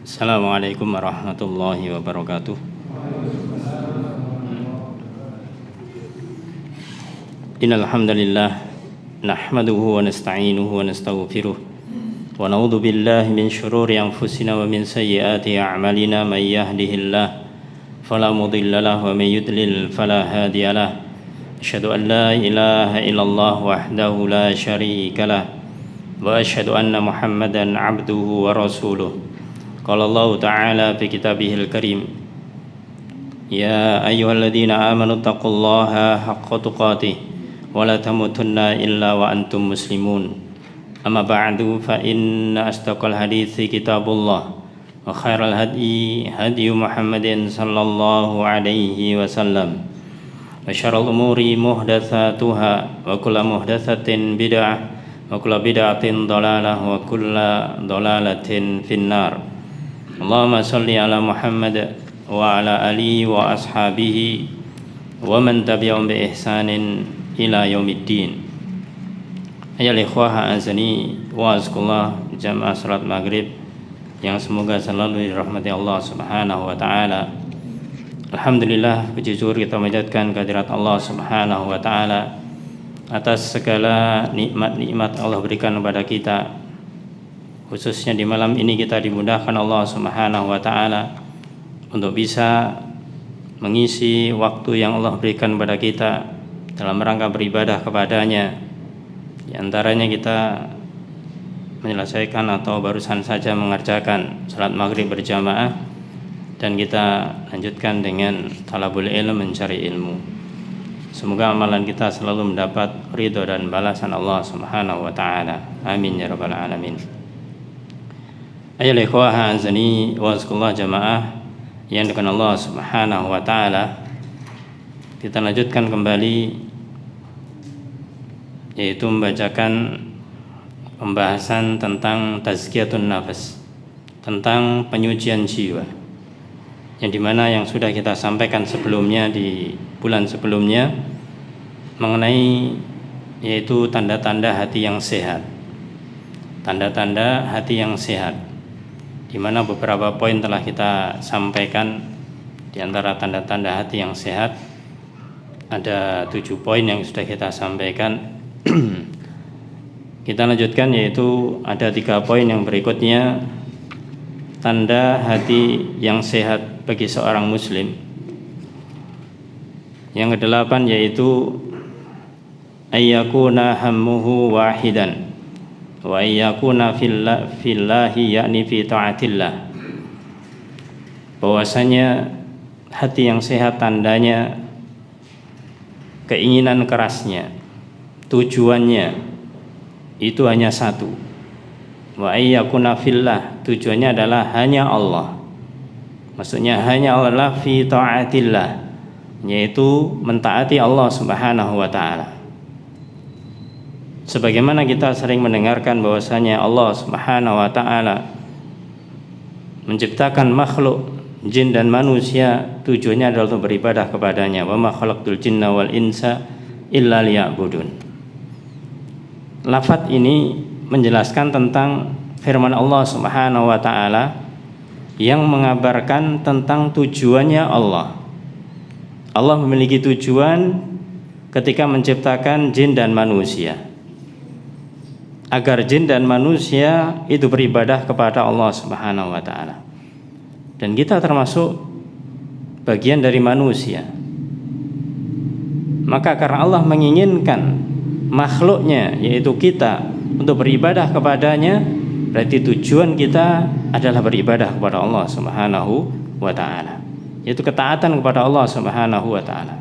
Assalamualaikum warahmatullahi wabarakatuh. Innal hamdalillah nahmaduhu wa nasta'inuhu wa nastaghfiruh wa na'udzu billahi min shururi anfusina wa min sayyiati a'malina may yahdihillahu fala mudilla lahu wa may yudlil fala hadiya lahu. Asyhadu an la ilaha illallah wahdahu la syarika lah wa asyhadu anna Muhammadan 'abduhu wa rasuluh. Qala Allah Ta'ala fi kitabihil karim, ya ayyuhalladzina amanu taqullaha haqqa tuqatih wa la tamutunna illa wa antum muslimun. Amma ba'du, fa inna asdaqal hadithi kitabullah wa khairal hadi hadi Muhammadin sallallahu alaihi wasallam wa syarrul umuri muhdatsatuha wa kullu muhdatsatin bid'ah wa kullu bid'atin dhalalah wa kullu dhalalatin finnar. Allahumma salli ala Muhammad wa ala alihi wa ashabihi wa man tabi'ahum bi ihsanin ila yaumiddin. Ayyuhal ikhwah azani wa azkullah jamaah salat maghrib yang semoga selalu dirahmati Allah Subhanahu wa taala. Alhamdulillah, puji syukur kita panjatkan kehadirat Allah Subhanahu wa taala atas segala nikmat-nikmat Allah berikan kepada kita. Khususnya di malam ini kita dimudahkan Allah Subhanahu wa taala untuk bisa mengisi waktu yang Allah berikan kepada kita dalam rangka beribadah kepadanya. Di antaranya kita menyelesaikan atau barusan saja mengerjakan salat maghrib berjamaah, dan kita lanjutkan dengan talabul ilm, mencari ilmu. Semoga amalan kita selalu mendapat ridho dan balasan Allah Subhanahu wa taala. Amin ya rabbal alamin. Ayyuhal ikhwah azani wa azkullah jamaah yang dimuliakan Allah Subhanahu wa taala, kita lanjutkan kembali yaitu membacakan pembahasan tentang tazkiyatun nafas, tentang penyucian jiwa, yang dimana yang sudah kita sampaikan sebelumnya di bulan sebelumnya mengenai yaitu tanda-tanda hati yang sehat, tanda-tanda hati yang sehat, di mana beberapa poin telah kita sampaikan. Di antara tanda-tanda hati yang sehat ada 7 poin yang sudah kita sampaikan. Kita lanjutkan, yaitu ada 3 poin yang berikutnya. Tanda hati yang sehat bagi seorang muslim yang ke-8 yaitu ayyakuna hammuhu wahidan wa ayyakuna fillahi, yakni fi ta'atillah. Bahwasanya hati yang sehat tandanya keinginan kerasnya, tujuannya itu hanya satu. Wa ayyakuna fillah, tujuannya adalah hanya Allah. Maksudnya hanya Allah fi ta'atillah, yaitu mentaati Allah Subhanahu wa taala. Sebagaimana kita sering mendengarkan bahwasanya Allah Subhanahu wa taala menciptakan makhluk jin dan manusia tujuannya adalah untuk beribadah kepadanya. Wa ma khalaqtul jinna wal insa illa liya'budun. Lafaz ini menjelaskan tentang firman Allah Subhanahu wa taala yang mengabarkan tentang tujuannya Allah. Allah memiliki tujuan ketika menciptakan jin dan manusia, agar jin dan manusia itu beribadah kepada Allah Subhanahu wa taala. Dan kita termasuk bagian dari manusia. Maka karena Allah menginginkan makhluknya, yaitu kita, untuk beribadah kepadanya, berarti tujuan kita adalah beribadah kepada Allah Subhanahu wa taala, yaitu ketaatan kepada Allah Subhanahu wa taala.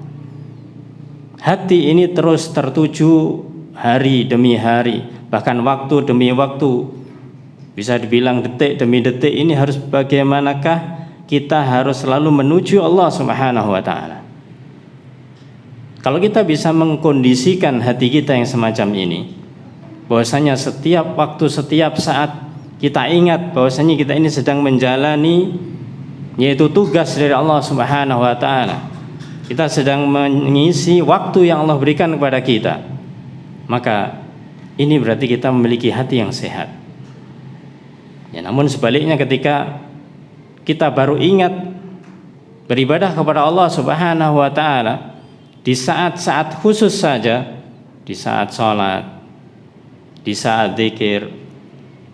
Hati ini terus tertuju hari demi hari, bahkan waktu demi waktu, bisa dibilang detik demi detik. Ini harus bagaimanakah kita harus selalu menuju Allah Subhanahu wa taala. Kalau kita bisa mengkondisikan hati kita yang semacam ini, bahwasanya setiap waktu, setiap saat kita ingat bahwasanya kita ini sedang menjalani yaitu tugas dari Allah Subhanahu wa taala, kita sedang mengisi waktu yang Allah berikan kepada kita, maka ini berarti kita memiliki hati yang sehat. Ya, namun sebaliknya ketika kita baru ingat beribadah kepada Allah Subhanahu wa taala di saat-saat khusus saja, di saat sholat, di saat zikir,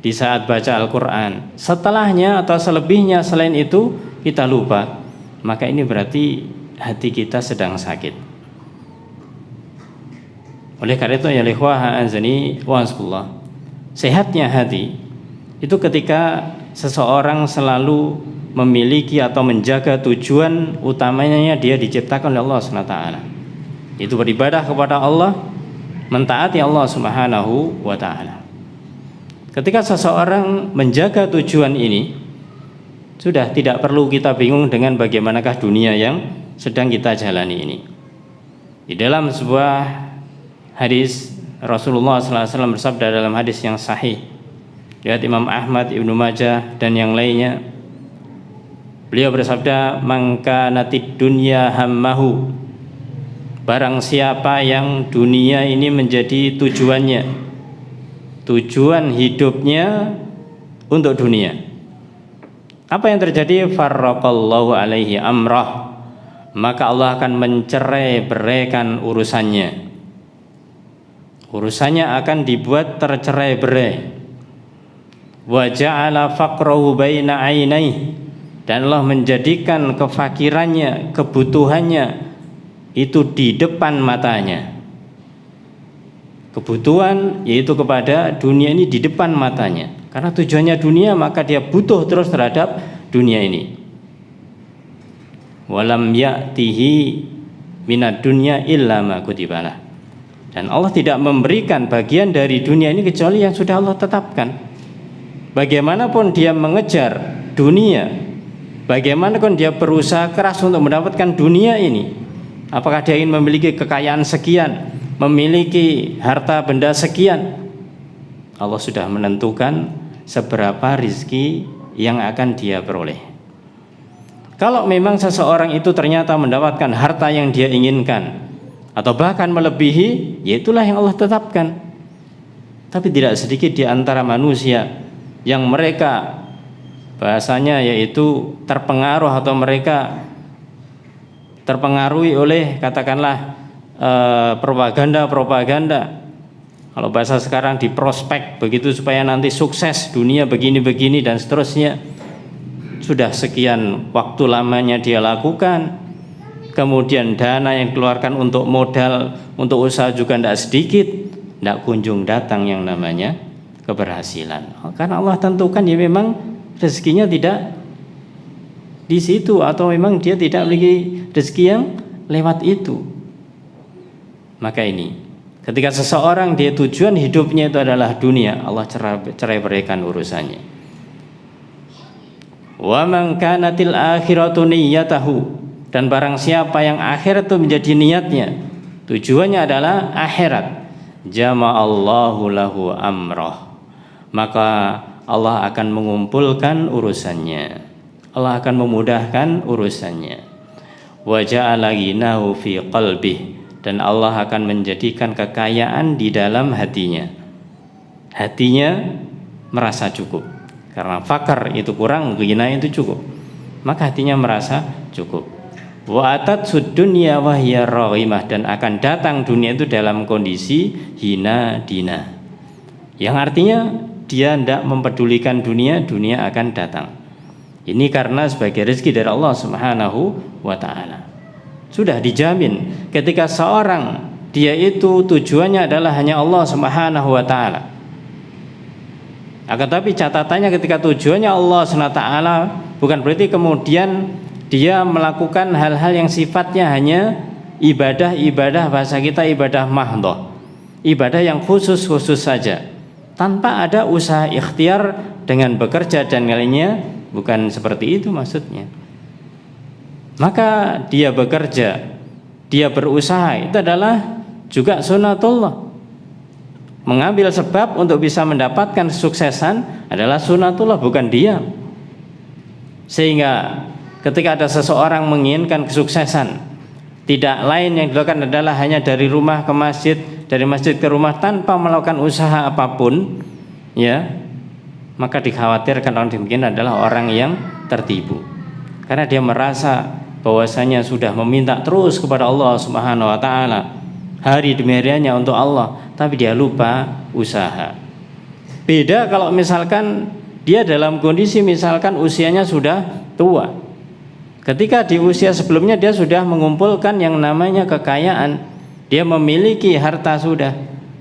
di saat baca Al-Quran. Setelahnya atau selebihnya selain itu kita lupa, maka ini berarti hati kita sedang sakit. Oleh karena itu ya ikhwah azani wa azkullah, sehatnya hati itu ketika seseorang selalu memiliki atau menjaga tujuan utamanya dia diciptakan oleh Allah SWT, itu beribadah kepada Allah, mentaati Allah Subhanahu wa taala. Ketika seseorang menjaga tujuan ini, sudah tidak perlu kita bingung dengan bagaimanakah dunia yang sedang kita jalani ini. Di dalam sebuah hadis Rasulullah SAW bersabda dalam hadis yang sahih riwayat Imam Ahmad, Ibnu Majah dan yang lainnya, beliau bersabda, "Man kanatid dunya hammahu," barang siapa yang dunia ini menjadi tujuannya, tujuan hidupnya untuk dunia, apa yang terjadi? Farraqallahu alaihi amrah, maka Allah akan mencerai-beraikan urusannya. Urusannya akan dibuat tercerai-berai. Wa ja'ala faqrahu baina ainaihi, dan Allah menjadikan kefakirannya, kebutuhannya itu di depan matanya. Kebutuhan yaitu kepada dunia ini di depan matanya. Karena tujuannya dunia, maka dia butuh terus terhadap dunia ini. Walam ya'tihi minad dunya illa ma kutibalah. Dan Allah tidak memberikan bagian dari dunia ini kecuali yang sudah Allah tetapkan. Bagaimanapun dia mengejar dunia, bagaimanapun dia berusaha keras untuk mendapatkan dunia ini, apakah dia ingin memiliki kekayaan sekian, memiliki harta benda sekian, Allah sudah menentukan seberapa rizki yang akan dia peroleh. Kalau memang seseorang itu ternyata mendapatkan harta yang dia inginkan atau bahkan melebihi, ya itulah yang Allah tetapkan. Tapi tidak sedikit di antara manusia yang mereka bahasanya yaitu terpengaruh atau mereka terpengaruhi oleh katakanlah propaganda. Kalau bahasa sekarang di prospek begitu supaya nanti sukses dunia begini-begini dan seterusnya. Sudah sekian waktu lamanya dia lakukan, kemudian dana yang dikeluarkan untuk modal untuk usaha juga tidak sedikit, tidak kunjung datang yang namanya keberhasilan. Karena Allah tentukan ya memang rezekinya tidak di situ, atau memang dia tidak memiliki rezeki yang lewat itu. Maka ini ketika seseorang dia tujuan hidupnya itu adalah dunia, Allah cerai-beraikan urusannya. Wa man kanatil akhiratu niyyatahu, dan barang siapa yang akhirat itu menjadi niatnya, tujuannya adalah akhirat, jama'allahu lahu amrah, maka Allah akan mengumpulkan urusannya, Allah akan memudahkan urusannya. Wa ja'ala ghinahu fi qalbih, dan Allah akan menjadikan kekayaan di dalam hatinya. Hatinya merasa cukup. Karena fakar itu kurang, ghina itu cukup. Maka hatinya merasa cukup. Wa atat sudunya wa hiya raghimah, dan akan datang dunia itu dalam kondisi hina dina. Yang artinya dia tidak mempedulikan dunia, dunia akan datang. Ini karena sebagai rezeki dari Allah Subhanahu wa taala. Sudah dijamin ketika seorang dia itu tujuannya adalah hanya Allah Subhanahu wa taala. Akan tapi catatannya ketika tujuannya Allah SWT, bukan berarti kemudian dia melakukan hal-hal yang sifatnya hanya ibadah bahasa kita ibadah mahdhah, ibadah yang khusus saja, tanpa ada usaha ikhtiar dengan bekerja dan lainnya. Bukan seperti itu maksudnya. Maka dia bekerja, dia berusaha, itu adalah juga sunatullah. Mengambil sebab untuk bisa mendapatkan kesuksesan adalah sunatullah, bukan diam. Sehingga ketika ada seseorang menginginkan kesuksesan, tidak lain yang dilakukan adalah hanya dari rumah ke masjid, dari masjid ke rumah tanpa melakukan usaha apapun, ya, maka dikhawatirkan orang demikian adalah orang yang tertipu. Karena dia merasa bahwasanya sudah meminta terus kepada Allah Subhanahu wa taala, hari demi harinya untuk Allah, tapi dia lupa usaha. Beda kalau misalkan dia dalam kondisi misalkan usianya sudah tua. Ketika di usia sebelumnya dia sudah mengumpulkan yang namanya kekayaan, dia memiliki harta sudah,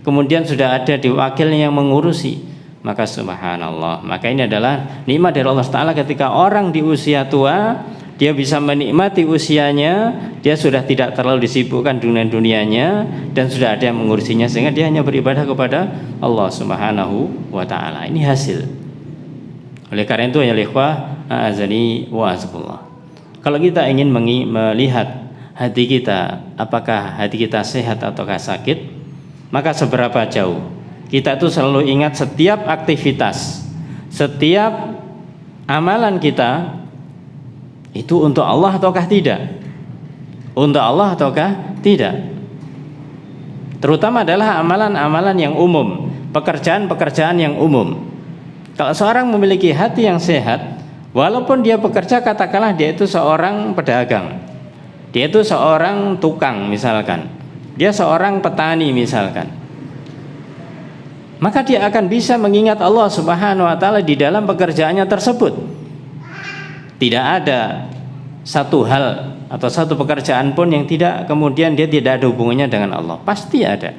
kemudian sudah ada di wakilnya yang mengurusi, maka subhanallah, maka ini adalah nikmat dari Allah Ta'ala. Ketika orang di usia tua dia bisa menikmati usianya, dia sudah tidak terlalu disibukkan dengan dunianya dan sudah ada yang mengurusinya, sehingga dia hanya beribadah kepada Allah Subhanahu wa taala. Ini hasil. Oleh karena itu ya ikhwah, azani wa azakumullah. Kalau kita ingin melihat hati kita, apakah hati kita sehat ataukah sakit, maka seberapa jauh kita itu selalu ingat setiap aktivitas, setiap amalan kita itu untuk Allah ataukah tidak? Untuk Allah ataukah tidak? Terutama adalah amalan-amalan yang umum, pekerjaan-pekerjaan yang umum. Kalau seorang memiliki hati yang sehat, walaupun dia bekerja, katakanlah dia itu seorang pedagang, dia itu seorang tukang misalkan, dia seorang petani misalkan, maka dia akan bisa mengingat Allah Subhanahu wa taala di dalam pekerjaannya tersebut. Tidak ada satu hal atau satu pekerjaan pun yang tidak kemudian dia tidak ada hubungannya dengan Allah. Pasti ada.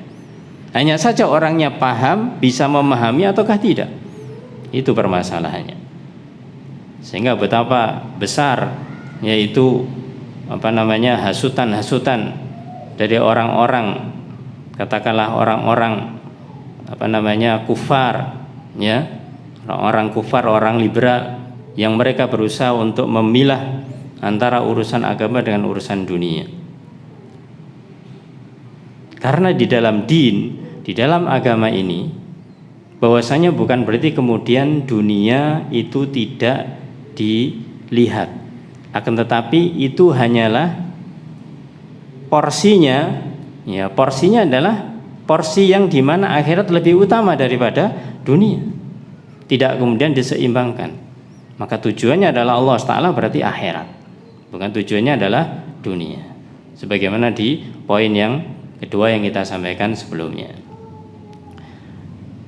Hanya saja orangnya paham, bisa memahami ataukah tidak. Itu permasalahannya. Sehingga betapa besar yaitu hasutan-hasutan dari orang-orang, katakanlah orang-orang kufar, ya, orang-orang kufar, orang liberal, yang mereka berusaha untuk memilah antara urusan agama dengan urusan dunia. Karena di dalam din, di dalam agama ini, bahwasanya bukan berarti kemudian dunia itu tidak dilihat, akan tetapi itu hanyalah porsinya, ya, porsinya adalah porsi yang dimana akhirat lebih utama daripada dunia, tidak kemudian diseimbangkan. Maka tujuannya adalah Allah Ta'ala, berarti akhirat, bukan tujuannya adalah dunia, sebagaimana di poin yang kedua yang kita sampaikan sebelumnya.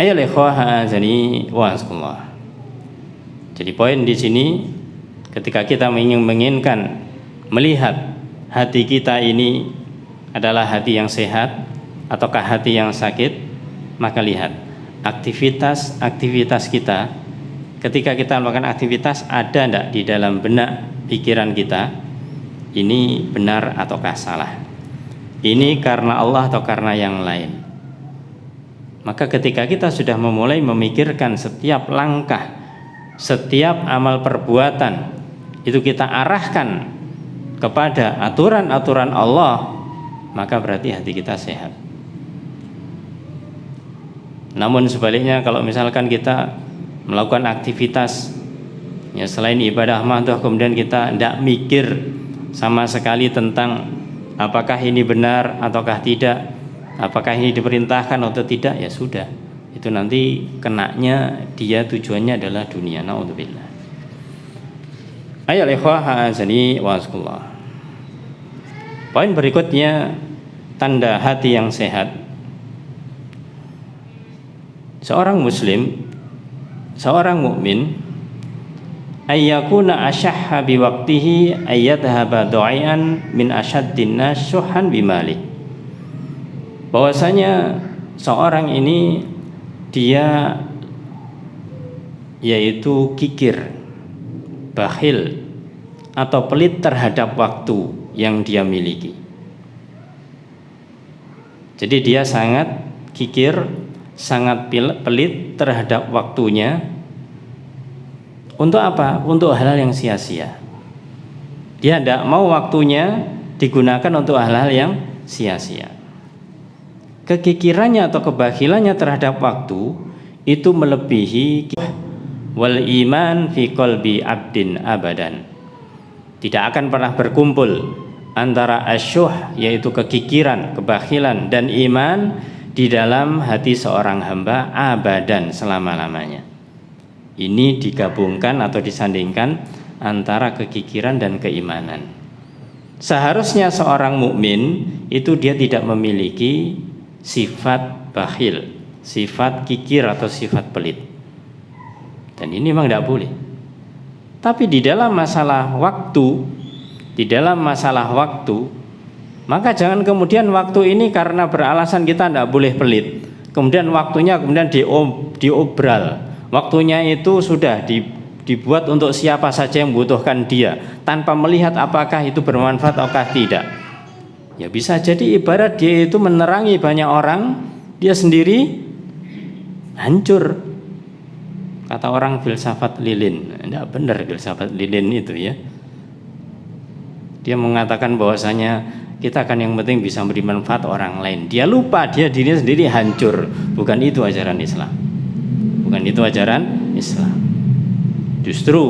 Ayo ikhwah azani wa azakumullah. Jadi poin di sini, ketika kita menginginkan melihat hati kita ini adalah hati yang sehat ataukah hati yang sakit, maka lihat aktivitas kita. Ketika kita melakukan aktivitas, ada tidak di dalam benak pikiran kita ini benar ataukah salah, ini karena Allah atau karena yang lain. Maka ketika kita sudah memulai memikirkan setiap langkah, setiap amal perbuatan itu kita arahkan kepada aturan-aturan Allah, maka berarti hati kita sehat. Namun sebaliknya, kalau misalkan kita melakukan aktivitas, ya, selain ibadah mahdoh, kemudian kita tidak mikir sama sekali tentang apakah ini benar ataukah tidak, apakah ini diperintahkan atau tidak, ya sudah, itu nanti kenanya dia tujuannya adalah dunia. Naudzubillah. Ayo ikhwah azani wa azakumullah. Poin berikutnya, tanda hati yang sehat. Seorang muslim, seorang mukmin, ayyakuna asyahha biwaqtihi ayyadhaba du'aian min asyaddin nas syuhan bimali. Bahwasanya seorang ini dia yaitu kikir, bakhil atau pelit terhadap waktu yang dia miliki. Jadi dia sangat kikir, sangat pelit terhadap waktunya. Untuk apa? Untuk hal-hal yang sia-sia. Dia tidak mau waktunya digunakan untuk hal-hal yang sia-sia. Kekikirannya atau kebakhilannya terhadap waktu itu melebihi wal iman fi qalbi abdin abadan. Tidak akan pernah berkumpul antara asyuh, yaitu kekikiran, kebakhilan, dan iman di dalam hati seorang hamba abadan, selama-lamanya. Ini digabungkan atau disandingkan antara kekikiran dan keimanan. Seharusnya seorang mukmin itu dia tidak memiliki sifat bakhil, sifat kikir atau sifat pelit. Dan ini memang tidak boleh. Tapi di dalam masalah waktu, maka jangan kemudian waktu ini karena beralasan kita tidak boleh pelit, kemudian waktunya kemudian diobral. Waktunya itu sudah dibuat untuk siapa saja yang membutuhkan dia, tanpa melihat apakah itu bermanfaat ataukah tidak. Ya bisa jadi ibarat dia itu menerangi banyak orang, dia sendiri hancur. Kata orang filsafat lilin, tidak benar filsafat lilin itu ya. Dia mengatakan bahwasanya kita kan yang penting bisa memberi manfaat orang lain. Dia lupa dia dirinya sendiri hancur. Bukan itu ajaran Islam. Bukan itu ajaran Islam. Justru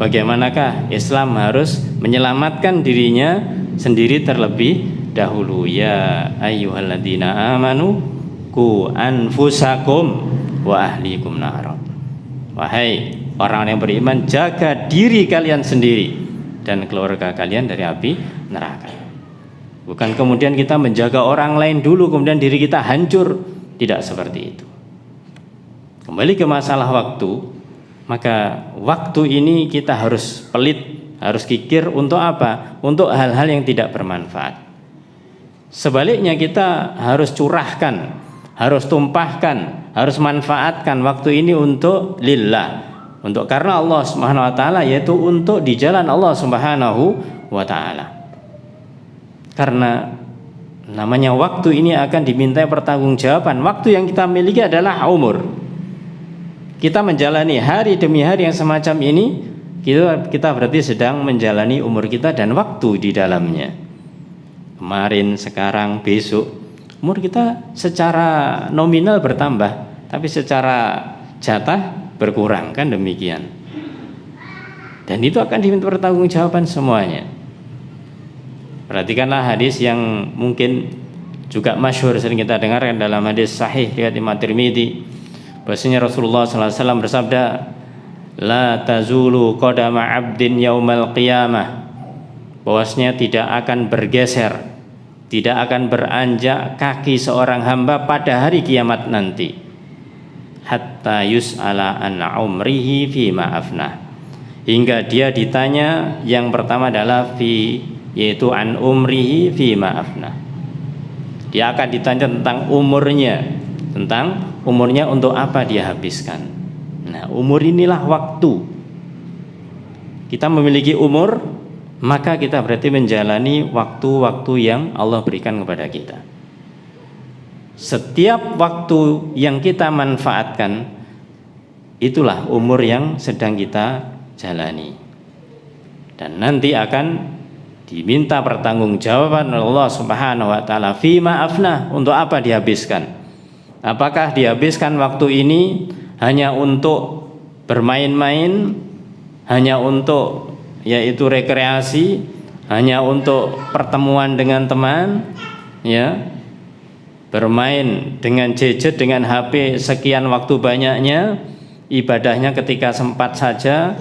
bagaimanakah Islam harus menyelamatkan dirinya sendiri terlebih dahulu. Ya ayyuhalladzina amanu qu anfusakum wa ahlikum nar. Wahai orang yang beriman, jaga diri kalian sendiri dan keluarga kalian dari api neraka. Bukan kemudian kita menjaga orang lain dulu kemudian diri kita hancur. Tidak seperti itu. Kembali ke masalah waktu, maka waktu ini kita harus pelit, harus kikir untuk apa? Untuk hal-hal yang tidak bermanfaat. Sebaliknya kita harus curahkan, harus tumpahkan, harus manfaatkan waktu ini untuk lillah, untuk karena Allah Subhanahu wa taala, yaitu untuk di jalan Allah Subhanahu wa taala. Karena namanya waktu ini akan dimintai pertanggungjawaban. Waktu yang kita miliki adalah umur. Kita menjalani hari demi hari yang semacam ini, kita berarti sedang menjalani umur kita dan waktu di dalamnya. Kemarin, sekarang, besok, umur kita secara nominal bertambah, tapi secara jatah berkurang, kan demikian. Dan itu akan diminta pertanggungjawaban semuanya. Perhatikanlah hadis yang mungkin juga masyhur sering kita dengarkan dalam hadis sahih riwayat Imam Tirmidzi, bahwasanya Rasulullah SAW bersabda, la tazulu qadama 'abdin yaumal qiyamah, bahwasanya tidak akan bergeser, tidak akan beranjak kaki seorang hamba pada hari kiamat nanti, hatta yus'ala an umrihi fi ma'afnah, hingga dia ditanya yang pertama adalah yaitu an umrihi fi ma'afnah. Dia akan ditanya tentang umurnya untuk apa dia habiskan. Nah, umur inilah waktu. Kita memiliki umur, maka kita berarti menjalani waktu-waktu yang Allah berikan kepada kita. Setiap waktu yang kita manfaatkan, itulah umur yang sedang kita jalani. Dan nanti akan diminta pertanggungjawaban oleh Allah Subhanahu wa taala fi ma'afnah, untuk apa dihabiskan. Apakah dihabiskan waktu ini hanya untuk bermain-main, hanya untuk yaitu rekreasi, hanya untuk pertemuan dengan teman, ya, bermain dengan gadget, dengan HP sekian waktu banyaknya, ibadahnya ketika sempat saja,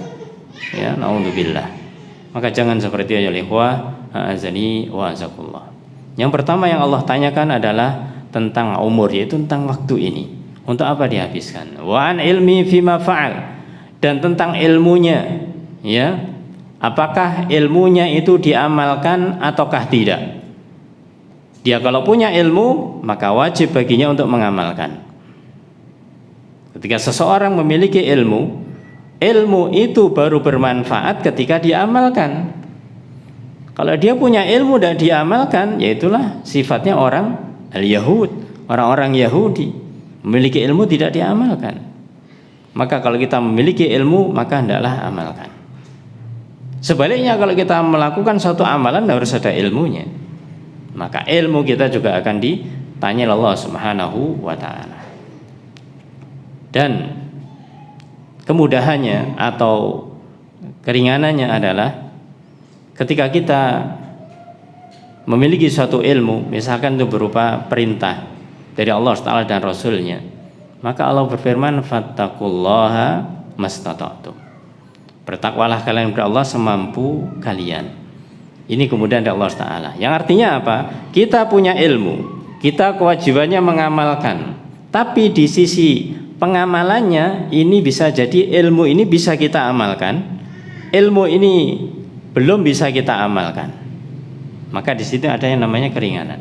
ya, naudzubillah. Maka jangan seperti itu ya ikhwah, azani wa azakullah. Yang pertama yang Allah tanyakan adalah tentang umur, yaitu tentang waktu ini untuk apa dihabiskan. Wa an ilmi fima fa'al, dan tentang ilmunya, ya, apakah ilmunya itu diamalkan ataukah tidak. Dia kalau punya ilmu, maka wajib baginya untuk mengamalkan. Ketika seseorang memiliki ilmu itu baru bermanfaat ketika diamalkan. Kalau dia punya ilmu dan diamalkan, yaitulah sifatnya orang al-Yahud, orang-orang Yahudi, memiliki ilmu tidak diamalkan. Maka kalau kita memiliki ilmu, maka hendaklah amalkan. Sebaliknya kalau kita melakukan suatu amalan harus ada ilmunya, maka ilmu kita juga akan ditanya Allah Subhanahu wa taala. Dan kemudahannya atau keringanannya adalah ketika kita memiliki suatu ilmu, misalkan itu berupa perintah dari Allah Ta'ala dan Rasulnya, maka Allah berfirman fattaqullaha mastata'tum, Bertakwalah kalian kepada Allah semampu kalian. Ini kemudian dari Allah Ta'ala. Yang artinya apa? Kita punya ilmu, kita kewajibannya mengamalkan. Tapi di sisi pengamalannya ini bisa jadi ilmu ini bisa kita amalkan, ilmu ini belum bisa kita amalkan. Maka di situ ada yang namanya keringanan.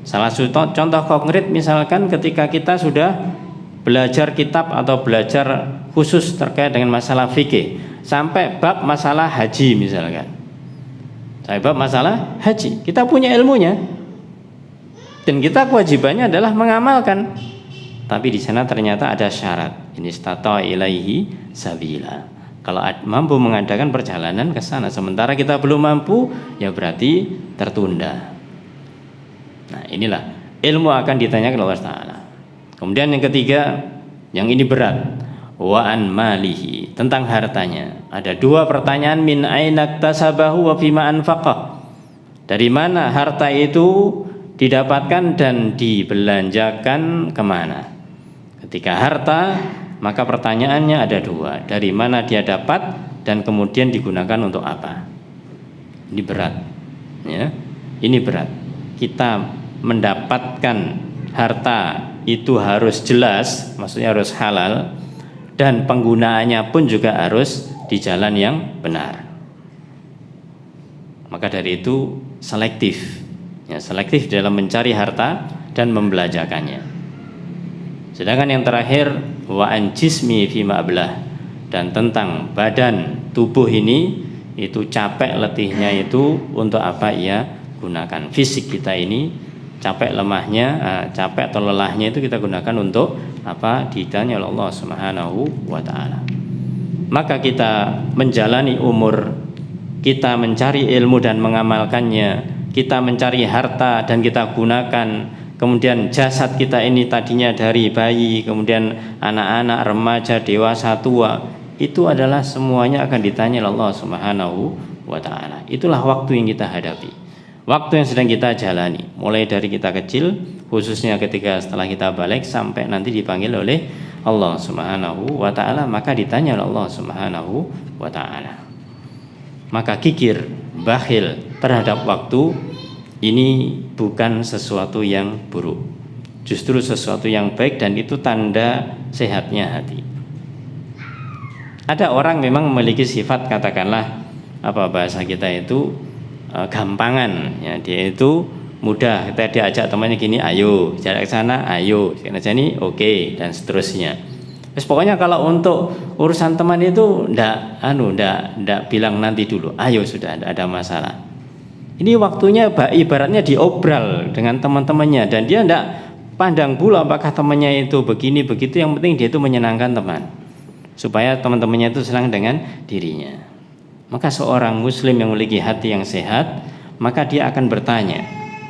Salah satu contoh konkret misalkan ketika kita sudah belajar kitab atau belajar khusus terkait dengan masalah fikih sampai bab masalah haji misalkan. Bab masalah haji, kita punya ilmunya dan kita kewajibannya adalah mengamalkan. Tapi di sana ternyata ada syarat, ini istata ilaihi sabila. Kalau mampu mengadakan perjalanan ke sana, sementara kita belum mampu, ya berarti tertunda. Nah, inilah ilmu akan ditanyakan Allah Ta'ala. Kemudian yang ketiga, yang ini berat, wa an malihi, tentang hartanya. Ada dua pertanyaan, min aina tasabahu wa fima anfaqah. Dari mana harta itu didapatkan dan dibelanjakan kemana? Ketika harta, maka pertanyaannya ada dua, dari mana dia dapat dan kemudian digunakan untuk apa. Ini berat, ya. Ini berat. Kita mendapatkan harta itu harus jelas, maksudnya harus halal, dan penggunaannya pun juga harus di jalan yang benar. Maka dari itu selektif, ya, selektif dalam mencari harta dan membelanjakannya. Sedangkan yang terakhir, wa an jismi fi ma'blah, dan tentang badan tubuh ini itu capek letihnya itu untuk apa ia gunakan. Fisik kita ini capek lemahnya, capek atau lelahnya itu kita gunakan untuk apa? Ditanya oleh Allah Subhanahu wa Ta'ala. Maka kita menjalani umur, kita mencari ilmu dan mengamalkannya, kita mencari harta dan kita gunakan. Kemudian jasad kita ini tadinya dari bayi, kemudian anak-anak, remaja, dewasa, tua, itu adalah semuanya akan ditanya oleh Allah Subhanahu wa Ta'ala. Itulah waktu yang kita hadapi, waktu yang sedang kita jalani, mulai dari kita kecil, khususnya ketika setelah kita balik sampai nanti dipanggil oleh Allah Subhanahu wa Ta'ala, maka ditanya oleh Allah Subhanahu wa Ta'ala. Maka kikir, bakhil terhadap waktu ini bukan sesuatu yang buruk, justru sesuatu yang baik, dan itu tanda sehatnya hati. Ada orang memang memiliki sifat, katakanlah apa bahasa kita itu gampangan, ya, dia itu mudah, kita diajak temannya gini, ayo jarak ke sana, ayo sana sini, oke, dan seterusnya. Terus pokoknya kalau untuk urusan teman itu ndak bilang nanti dulu, ayo sudah, ndak ada masalah. Ini waktunya ibaratnya diobral dengan teman-temannya, dan dia ndak pandang pula apakah temannya itu begini begitu, yang penting dia itu menyenangkan teman, supaya teman-temannya itu senang dengan dirinya. Maka seorang muslim yang memiliki hati yang sehat, maka dia akan bertanya,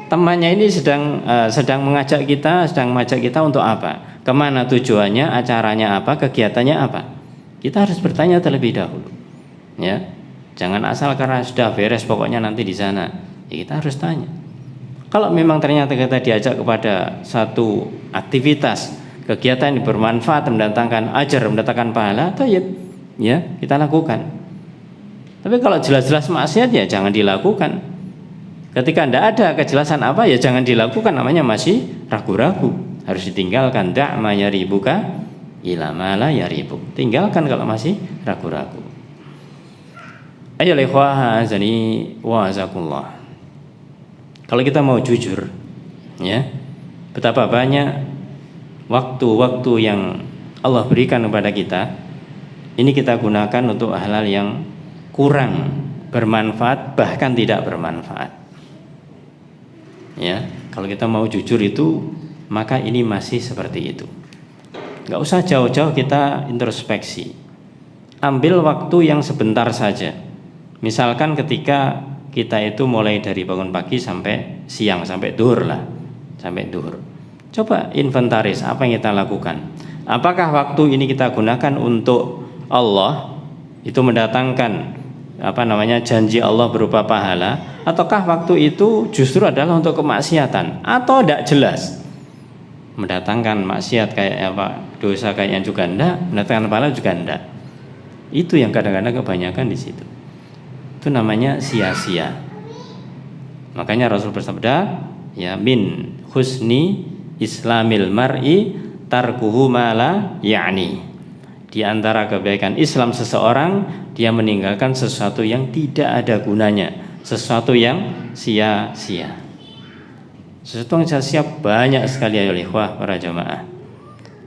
temannya ini sedang mengajak kita untuk apa? Kemana tujuannya? Acaranya apa? Kegiatannya apa? Kita harus bertanya terlebih dahulu, ya. Jangan asal karena sudah beres pokoknya nanti di sana. Ya, kita harus tanya. Kalau memang ternyata kita diajak kepada satu aktivitas, kegiatan yang bermanfaat, mendatangkan ajar, mendatangkan pahala, tayyib, ya, kita lakukan. Tapi kalau jelas-jelas maksiat, ya jangan dilakukan. Ketika tidak ada kejelasan apa, ya jangan dilakukan, namanya masih ragu-ragu, harus ditinggalkan. Da' ma yaribuka ila ma la yaribuk. Tinggalkan kalau masih ragu-ragu. Ayo ikhwah azani wa azakullah. Kalau kita mau jujur, ya, betapa banyak waktu-waktu yang Allah berikan kepada kita, ini kita gunakan untuk hal-hal yang kurang bermanfaat, bahkan tidak bermanfaat. Ya, kalau kita mau jujur itu, maka ini masih seperti itu. Gak usah jauh-jauh kita introspeksi. Ambil waktu yang sebentar saja. Misalkan ketika kita itu mulai dari bangun pagi sampai siang, sampai duhur lah, sampai duhur. Coba inventaris apa yang kita lakukan. Apakah waktu ini kita gunakan untuk Allah, itu mendatangkan janji Allah berupa pahala, ataukah waktu itu justru adalah untuk kemaksiatan, atau tidak jelas, mendatangkan maksiat kayak apa, dosa kayaknya juga enggak, mendatangkan pahala juga enggak. Itu yang kadang-kadang kebanyakan di situ. Itu namanya sia-sia. Makanya Rasul bersabda, ya, min husni islamil mar'i tarkuhu ma la ya'ni. Di antara kebaikan Islam seseorang, dia meninggalkan sesuatu yang tidak ada gunanya, sesuatu yang sia-sia. Sesuatu yang sia-sia banyak sekali ya ikhwah para jamaah.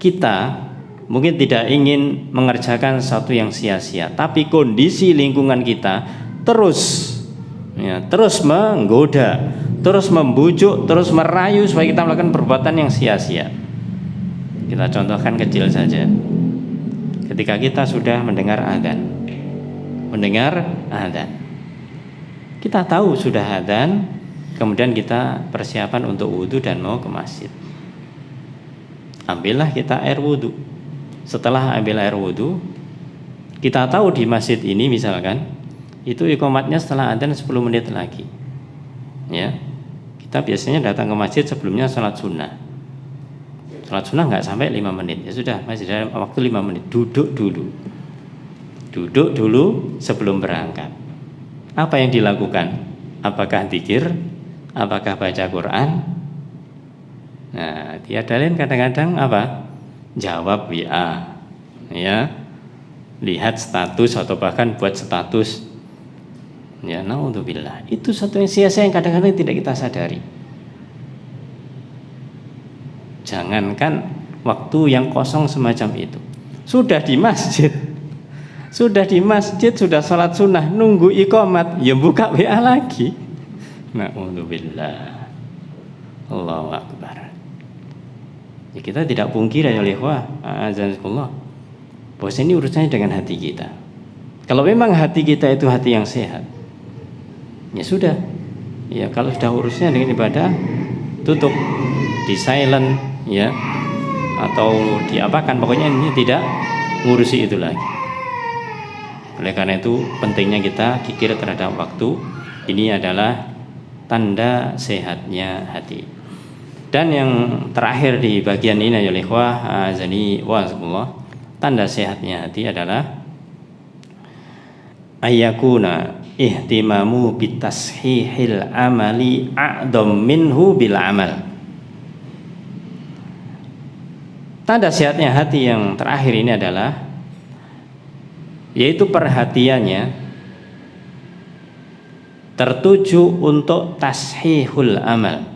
Kita mungkin tidak ingin mengerjakan sesuatu yang sia-sia, tapi kondisi lingkungan kita terus menggoda, terus membujuk, terus merayu supaya kita melakukan perbuatan yang sia-sia. Kita contohkan kecil saja. Ketika kita sudah mendengar adzan, kita tahu sudah adzan, kemudian kita persiapan untuk wudhu dan mau ke masjid. Ambillah kita air wudhu. Setelah ambil air wudhu, kita tahu di masjid ini misalkan itu iqamatnya setelah adzan 10 menit lagi. Ya, kita biasanya datang ke masjid sebelumnya sholat sunnah. Sholat sunnah nggak sampai 5 menit, ya sudah, masih ada waktu 5 menit. Duduk dulu sebelum berangkat. Apa yang dilakukan? Apakah zikir? Apakah baca Quran? Nah, tiada lain kadang-kadang apa? Jawab WA, ya, lihat status atau bahkan buat status. Ya, naudzubillah. Itu satu yang sia-sia yang kadang-kadang tidak kita sadari. Jangankan waktu yang kosong semacam itu, sudah di masjid, sudah sholat sunnah, nunggu iqamat, ya buka WA lagi. Naudzubillah. Allahu Akbar. Ya, kita tidak pungkiri ya ikhwah, azakumullah, bahwa ini urusannya dengan hati kita. Kalau memang hati kita itu hati yang sehat, ya sudah. Ya, kalau sudah urusnya dengan ibadah, tutup, di silent, ya, atau diapakan, pokoknya ini tidak ngurusi itu lagi. Oleh karena itu pentingnya kita kikir terhadap waktu. Ini adalah tanda sehatnya hati. Dan yang terakhir di bagian ini ya ikhwah, azani wa azakumullah, tanda sehatnya hati adalah ayyakuna ihtimamu bitashihil amali a'dham minhu bil amal. Tanda sehatnya hati yang terakhir ini adalah yaitu perhatiannya tertuju untuk tashihul amal.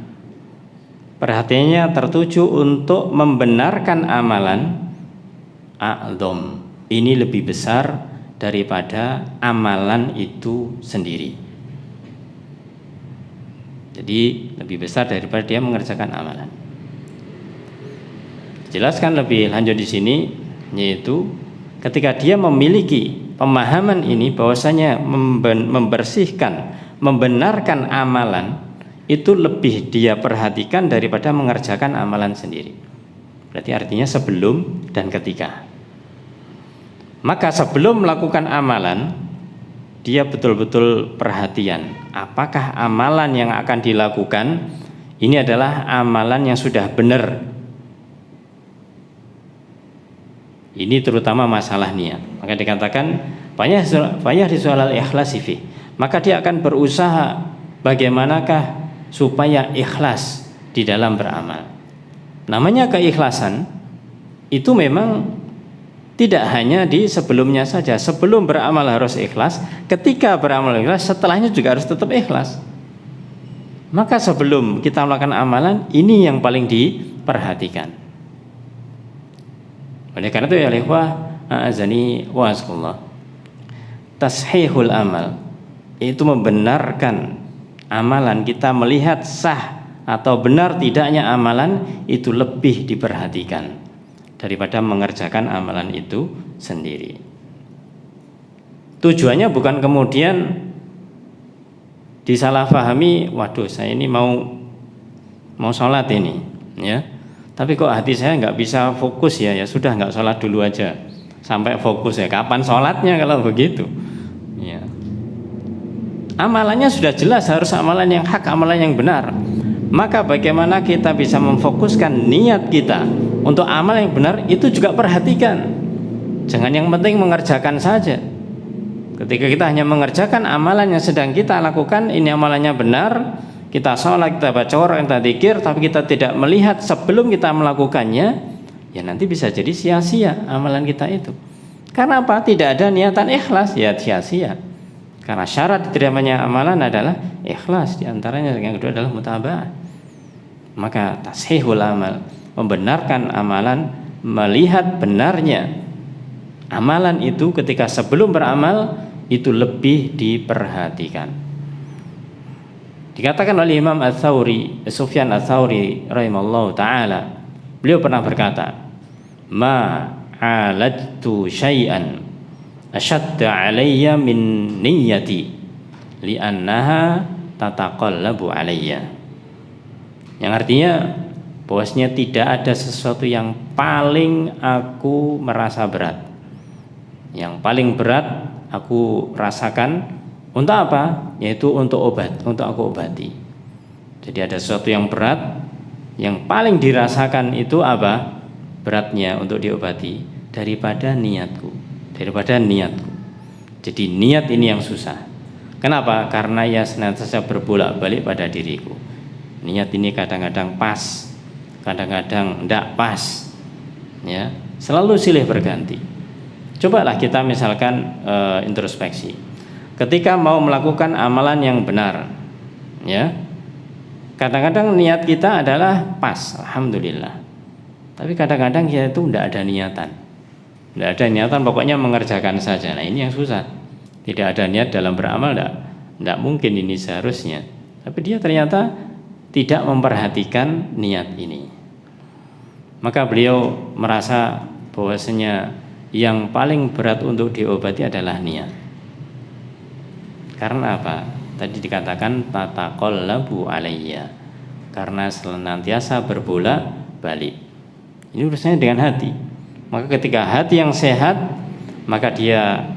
Perhatiannya tertuju untuk membenarkan amalan a'dham. Ini lebih besar daripada amalan itu sendiri. Jadi lebih besar daripada dia mengerjakan amalan. Jelaskan lebih lanjut di sini, yaitu ketika dia memiliki pemahaman ini bahwasanya membersihkan, membenarkan amalan itu lebih dia perhatikan daripada mengerjakan amalan sendiri. Berarti artinya sebelum dan ketika. Maka sebelum melakukan amalan, dia betul-betul perhatian. Apakah amalan yang akan dilakukan ini adalah amalan yang sudah benar? Ini terutama masalah niat. Maka dikatakan banyak di soal al-ikhlas fi. Maka dia akan berusaha bagaimanakah supaya ikhlas di dalam beramal. Namanya keikhlasan itu memang tidak hanya di sebelumnya saja. Sebelum beramal harus ikhlas, ketika beramal ikhlas, setelahnya juga harus tetap ikhlas. Maka sebelum kita melakukan amalan, ini yang paling diperhatikan. Oleh karena itu ya ikhwah, azani wa azakumullah, tashihul amal itu membenarkan amalan, kita melihat sah atau benar tidaknya amalan itu lebih diperhatikan daripada mengerjakan amalan itu sendiri. Tujuannya bukan kemudian disalahpahami, waduh saya ini mau sholat ini, ya, tapi kok hati saya nggak bisa fokus ya sudah nggak sholat dulu aja sampai fokus ya. Kapan sholatnya kalau begitu? Ya. Amalannya sudah jelas harus amalan yang hak, amalan yang benar. Maka bagaimana kita bisa memfokuskan niat kita untuk amal yang benar, itu juga perhatikan. Jangan yang penting mengerjakan saja. Ketika kita hanya mengerjakan amalan yang sedang kita lakukan, ini amalannya benar, kita sholat, kita baca Quran, kita zikir, tapi kita tidak melihat sebelum kita melakukannya, ya nanti bisa jadi sia-sia amalan kita itu. Karena apa? Tidak ada niatan ikhlas, ya sia-sia. Karena syarat diterimanya amalan adalah ikhlas. Di antaranya yang kedua adalah mutaba'ah. Maka tashihul amal, membenarkan amalan, melihat benarnya amalan itu ketika sebelum beramal itu lebih diperhatikan. Dikatakan oleh Imam Ats-Tsauri, Sufyan Ats-Tsauri rahimallahu taala, beliau pernah berkata, "Ma alajtu syai'an ashadda 'alayya min niyyati li'annaha tataqallabu 'alayya." Yang artinya bahwasanya tidak ada sesuatu yang paling aku merasa berat. Yang paling berat aku rasakan untuk apa? Yaitu untuk obat, untuk aku obati. Jadi ada sesuatu yang berat, yang paling dirasakan itu apa? Beratnya untuk diobati daripada niatku. Jadi niat ini yang susah. Kenapa? Karena ya senantiasa berbolak-balik pada diriku. Niat ini kadang-kadang pas, kadang-kadang tidak pas, ya, selalu silih berganti. Cobalah kita misalkan introspeksi. Ketika mau melakukan amalan yang benar, ya, kadang-kadang niat kita adalah pas, alhamdulillah. Tapi kadang-kadang kita itu tidak ada niatan, pokoknya mengerjakan saja. Nah ini yang susah. Tidak ada niat dalam beramal, tidak mungkin ini seharusnya. Tapi dia ternyata tidak memperhatikan niat ini. Maka beliau merasa bahwasanya yang paling berat untuk diobati adalah niat. Karena apa? Tadi dikatakan tataqallabu alayya, karena senantiasa berbolak-balik. Ini urusannya dengan hati. Maka ketika hati yang sehat, maka dia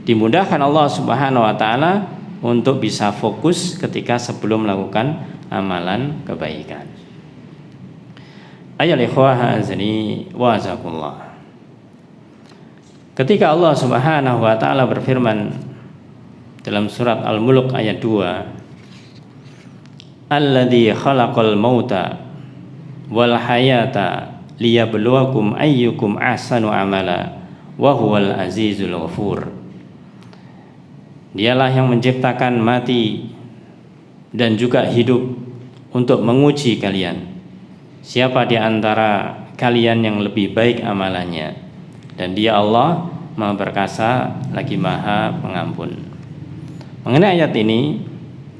dimudahkan Allah Subhanahu wa taala untuk bisa fokus ketika sebelum melakukan amalan kebaikan. Ayyuhal ikhwah azani wa azakumullah. Ketika Allah Subhanahu wa taala berfirman dalam surat Al-Mulk ayat 2, Alladzi khalaqal mauta wal hayata liyabluwakum ayyukum ahsanu amala wa huwal azizul ghafur. Dialah yang menciptakan mati dan juga hidup untuk menguji kalian. Siapa di antara kalian yang lebih baik amalannya? Dan Dia Allah Maha Perkasa lagi Maha Pengampun. Mengenai ayat ini,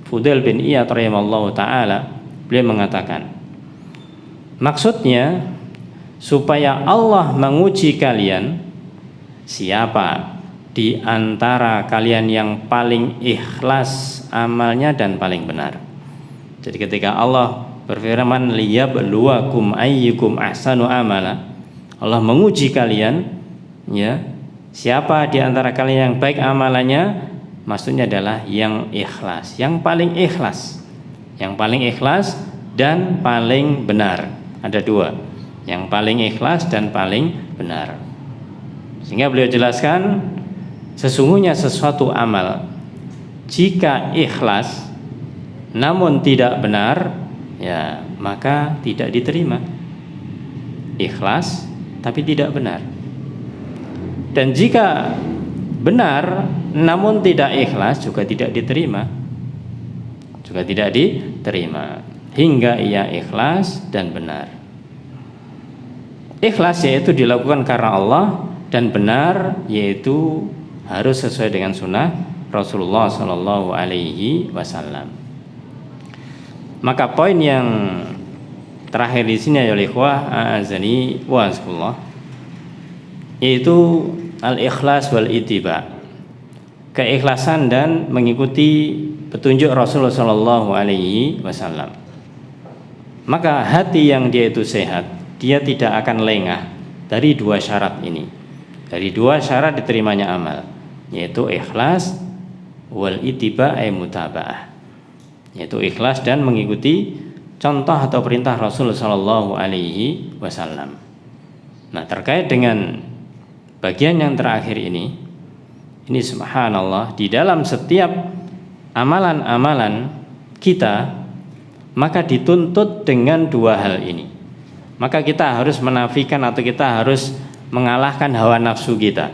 Fudail bin Iyad rahimallahu taala beliau mengatakan, maksudnya supaya Allah menguji kalian, siapa di antara kalian yang paling ikhlas amalnya dan paling benar. Jadi ketika Allah berfirman liyabluwakum ayyukum ahsanu amala, Allah menguji kalian, ya, siapa di antara kalian yang baik amalannya, maksudnya adalah yang ikhlas, yang paling ikhlas dan paling benar. Ada dua, yang paling ikhlas dan paling benar. Sehingga beliau jelaskan, sesungguhnya sesuatu amal jika ikhlas namun tidak benar, ya maka tidak diterima. Ikhlas tapi tidak benar. Dan jika benar namun tidak ikhlas juga tidak diterima. Hingga ia ikhlas dan benar. Ikhlas yaitu dilakukan karena Allah, dan benar yaitu harus sesuai dengan sunnah Rasulullah Sallallahu Alaihi Wasallam. Maka poin yang terakhir di sini ya ikhwah azani wa azkullah, yaitu al-ikhlas wal ittiba, keikhlasan dan mengikuti petunjuk Rasulullah Sallallahu Alaihi Wasallam. Maka hati yang dia itu sehat, dia tidak akan lengah dari dua syarat ini, dari dua syarat diterimanya amal, yaitu ikhlas wal ittiba ay mutaba'ah, yaitu ikhlas dan mengikuti contoh atau perintah Rasulullah Sallallahu Alaihi Wasallam. Nah, terkait dengan bagian yang terakhir ini subhanallah, di dalam setiap amalan-amalan kita maka dituntut dengan dua hal ini. Maka kita harus menafikan atau kita harus mengalahkan hawa nafsu kita.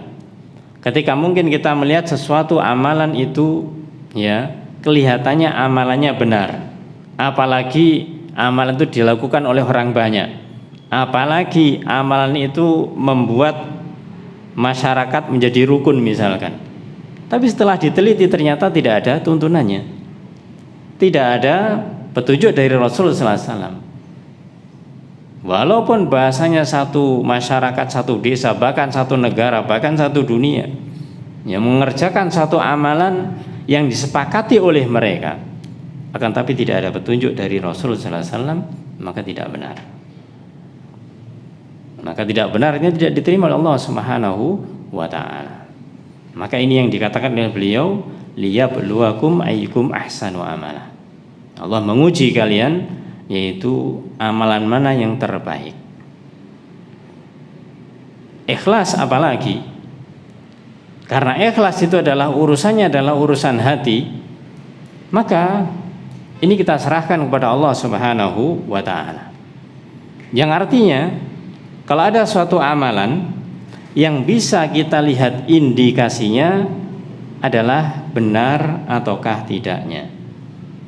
Ketika mungkin kita melihat sesuatu amalan itu ya kelihatannya amalannya benar, apalagi amalan itu dilakukan oleh orang banyak, apalagi amalan itu membuat masyarakat menjadi rukun misalkan. Tapi setelah diteliti ternyata tidak ada tuntunannya, tidak ada petunjuk dari Rasul sallallahu alaihi wasallam. Walaupun bahasanya satu masyarakat, satu desa, bahkan satu negara, bahkan satu dunia yang mengerjakan satu amalan yang disepakati oleh mereka, akan tapi tidak ada petunjuk dari Rasul sallallahu alaihi wasallam, maka tidak benar. Maka tidak benar, ini tidak diterima oleh Allah Subhanahu wa taala. Maka ini yang dikatakan oleh beliau, liyabluwakum ayyukum ahsanu amala. Allah menguji kalian, yaitu amalan mana yang terbaik. Ikhlas apalagi, karena ikhlas itu adalah urusannya adalah urusan hati, maka ini kita serahkan kepada Allah Subhanahu wa taala. Yang artinya kalau ada suatu amalan yang bisa kita lihat indikasinya adalah benar ataukah tidaknya,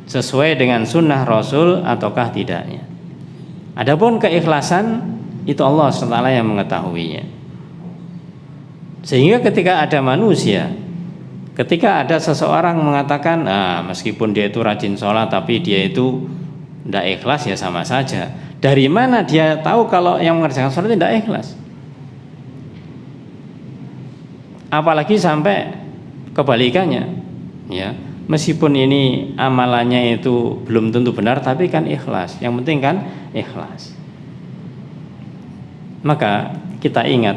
sesuai dengan sunnah Rasul ataukah tidaknya. Adapun keikhlasan itu Allah SWT yang mengetahuinya. Sehingga ketika ada manusia, ketika ada seseorang mengatakan meskipun dia itu rajin sholat tapi dia itu tidak ikhlas, ya sama saja. Dari mana dia tahu kalau yang mengerjakan sholat tidak ikhlas? Apalagi sampai kebalikannya, ya. Meskipun ini amalannya itu belum tentu benar, tapi kan ikhlas. Yang penting kan ikhlas. Maka kita ingat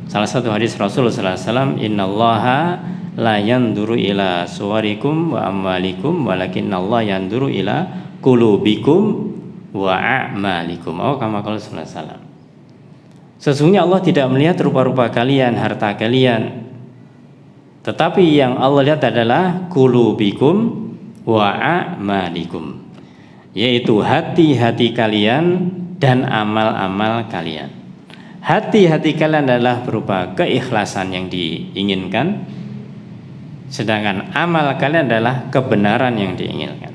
salah satu hadis Rasulullah SAW, innallaha la yanduru ila suwarikum wa amwalikum walakinnallaha yanduru ila qulubikum wa a'malikum. Kama qala sallallahu alaihi wasallam. Sesungguhnya Allah tidak melihat rupa-rupa kalian, harta kalian, tetapi yang Allah lihat adalah qulubikum wa a'malikum, yaitu hati-hati kalian dan amal-amal kalian. Hati-hati kalian adalah berupa keikhlasan yang diinginkan, sedangkan amal kalian adalah kebenaran yang diinginkan.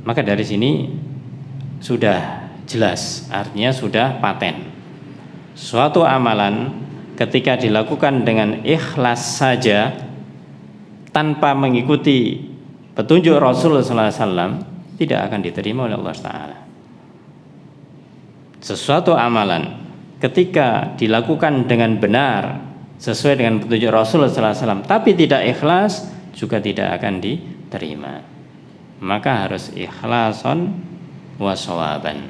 Maka dari sini sudah jelas, artinya sudah paten. Suatu amalan ketika dilakukan dengan ikhlas saja tanpa mengikuti petunjuk Rasulullah SAW tidak akan diterima oleh Allah Ta'ala. Sesuatu amalan ketika dilakukan dengan benar sesuai dengan petunjuk Rasulullah SAW tapi tidak ikhlas juga tidak akan diterima. Maka harus ikhlason wa shawaban,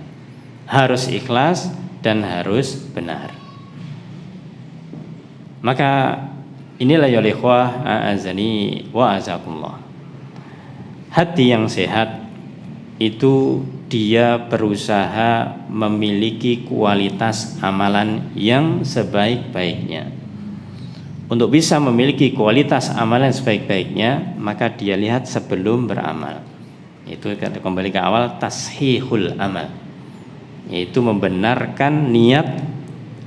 harus ikhlas dan harus benar. Maka inilah ya ikhwah a'azani wa azakumullah. Hati yang sehat itu dia berusaha memiliki kualitas amalan yang sebaik-baiknya. Untuk bisa memiliki kualitas amalan sebaik-baiknya, maka dia lihat sebelum beramal. Itu kembali ke awal, tashihul amal, yaitu membenarkan niat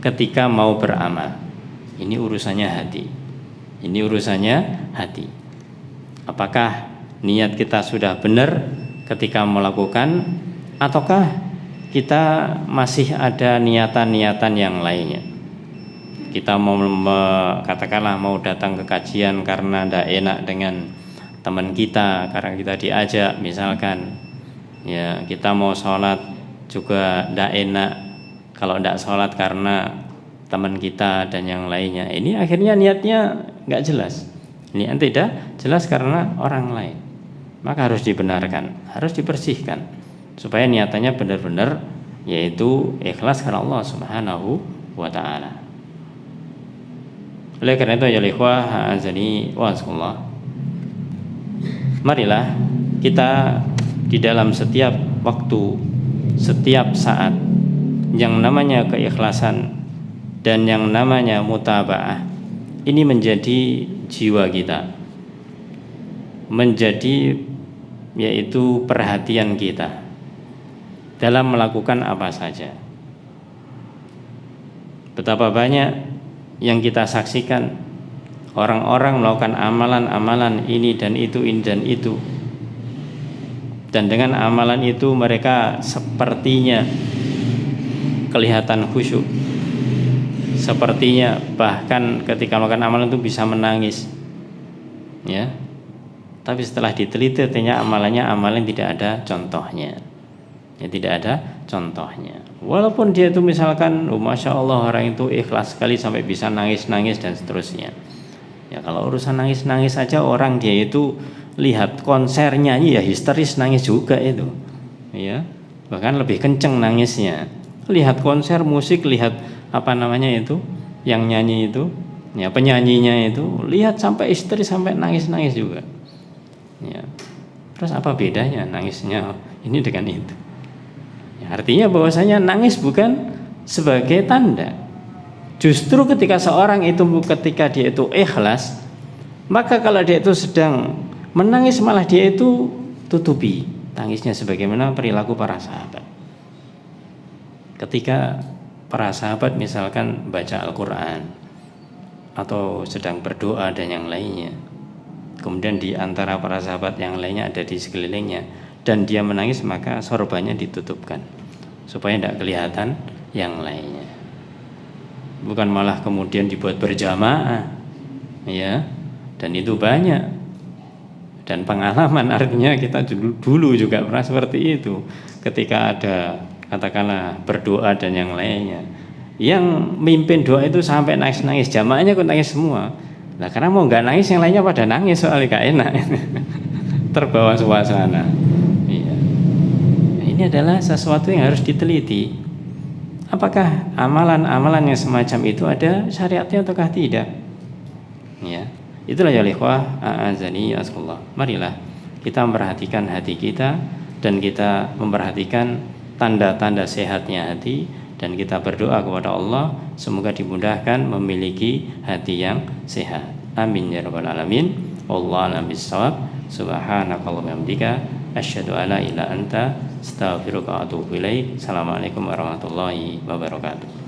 ketika mau beramal. Ini urusannya hati. Ini urusannya hati. Apakah niat kita sudah benar ketika melakukan, ataukah kita masih ada niatan-niatan yang lainnya? Kita mau katakanlah mau datang ke kajian karena tidak enak dengan teman kita, karena kita diajak misalkan, ya kita mau sholat juga tidak enak kalau tidak sholat karena teman kita dan yang lainnya. Ini akhirnya niatnya nggak jelas. Niat tidak jelas karena orang lain. Maka harus dibenarkan, harus dibersihkan supaya niatannya benar-benar yaitu ikhlas karena Allah Subhanahu wa taala. Oleh karena itu ya ikhwah azani wa azakumullah, marilah kita di dalam setiap waktu, setiap saat yang namanya keikhlasan Dan yang namanya mutaba'ah ini menjadi jiwa kita, menjadi yaitu perhatian kita dalam melakukan apa saja. Betapa banyak yang kita saksikan orang-orang melakukan amalan-amalan ini dan itu, ini dan itu, dan dengan amalan itu mereka sepertinya kelihatan khusyuk, sepertinya bahkan ketika melakukan amalan itu bisa menangis, ya. Tapi setelah diteliti ternyata amalannya amalan tidak ada contohnya, ya, tidak ada contohnya. Walaupun dia itu misalkan, masya Allah orang itu ikhlas sekali sampai bisa nangis-nangis dan seterusnya. Ya kalau urusan nangis-nangis saja orang dia itu lihat konser nyanyi ya histeris nangis juga itu, ya. Bahkan lebih kenceng nangisnya. Lihat konser musik, lihat apa namanya itu yang nyanyi itu, ya penyanyinya itu, lihat sampai histeris sampai nangis-nangis juga. Ya. Terus apa bedanya nangisnya ini dengan itu? Ya, artinya bahwasanya nangis bukan sebagai tanda. Justru ketika seorang itu ketika dia itu ikhlas, maka kalau dia itu sedang menangis malah dia itu tutupi tangisnya sebagaimana perilaku para sahabat. Ketika para sahabat misalkan baca Al-Quran atau sedang berdoa dan yang lainnya, kemudian di antara para sahabat yang lainnya ada di sekelilingnya dan dia menangis, maka sorbannya ditutupkan supaya tidak kelihatan yang lainnya. Bukan malah kemudian dibuat berjamaah, ya. Dan itu banyak dan pengalaman, artinya kita dulu juga pernah seperti itu. Ketika ada katakanlah berdoa dan yang lainnya, yang mimpin doa itu sampai nangis-nangis, jamaahnya kok nangis semua. Nah karena mau nggak nangis yang lainnya pada nangis soalnya gak enak, terbawa suasana. Iya. Ini adalah sesuatu yang harus diteliti. Apakah amalan-amalan yang semacam itu ada syariatnya ataukah tidak? Ya, itulah ya ikhwah a'azani Allah. Marilah kita memperhatikan hati kita dan kita memperhatikan tanda-tanda sehatnya hati, dan kita berdoa kepada Allah semoga dimudahkan memiliki hati yang sehat. Amin ya rabbal alamin. Wallahu a'lam bishawab. Subhanakallahumma wa bihamdika asyhadu an la ilaha illa anta astaghfiruka wa atubu ilaik. Assalamualaikum warahmatullahi wabarakatuh.